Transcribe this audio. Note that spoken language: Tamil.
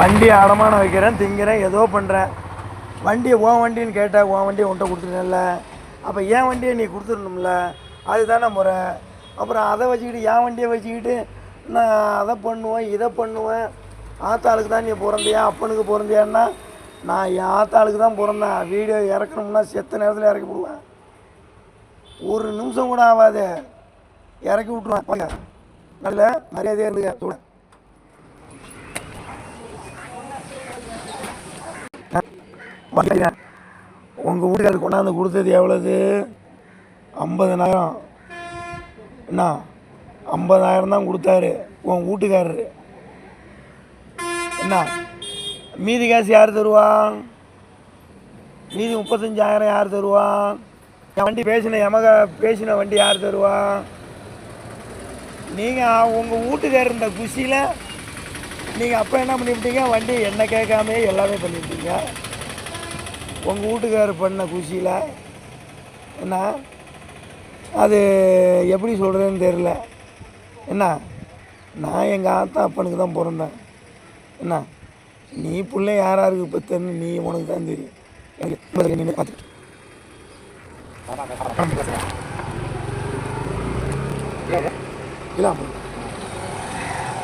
வண்டியை அடமானம் வைக்கிறேன், திங்கிறேன், ஏதோ பண்ணுறேன். வண்டியை உன் வண்டின்னு கேட்டால் உன் வண்டியை உன்ட்ட கொடுத்துருக்கேன்ல, அப்போ என் வண்டியை நீ கொடுத்துடணும்ல, அதுதானே முறை. அப்புறம் அதை வச்சுக்கிட்டு என் வண்டியை வச்சுக்கிட்டு நான் அதை பண்ணுவேன் இதை பண்ணுவேன். ஆத்தாளுக்கு தான் நீ பிறந்தியா அப்பனுக்கு பிறந்தியான்னா, நான் என் ஆத்தாளுக்கு தான் பிறந்தேன். வீடியோ இறக்கணும்னா செத்த நேரத்தில் இறக்கி விடுவேன். ஒரு நிமிஷம் கூட ஆகாது, இறக்கி விட்ருவேன். நல்ல மரியாதையாக இருந்துங்க சொல்ல. உங்கள் வீட்டுக்காரருக்கு கொண்டாந்து கொடுத்தது எவ்வளவு? 50,000. என்ன 50,000 தான் கொடுத்தாரு உன் வீட்டுக்காரரு. என்ன மீதி காசு யார் தருவா? மீதி 35,000 யார் தருவா? என் வண்டி பேசின வண்டி யார் தருவா? நீங்கள் உங்கள் வீட்டுக்காரர் இந்த குஷியில் நீங்கள் அப்போ என்ன பண்ணிவிட்டீங்க? வண்டி என்ன கேட்காமே எல்லாமே பண்ணிவிட்டீங்க. உங்கள் வீட்டுக்காரர் பண்ண குஷியில் என்ன அது எப்படி சொல்கிறதுன்னு தெரில. என்ன நான் எங்கள் ஆத்தா அப்பனுக்கு தான் பிறந்தேன். என்ன நீ பிள்ளை யாராருக்கு பத்தன்னு நீ உனக்கு தான் தெரியும். எனக்கு பார்த்து இல்லை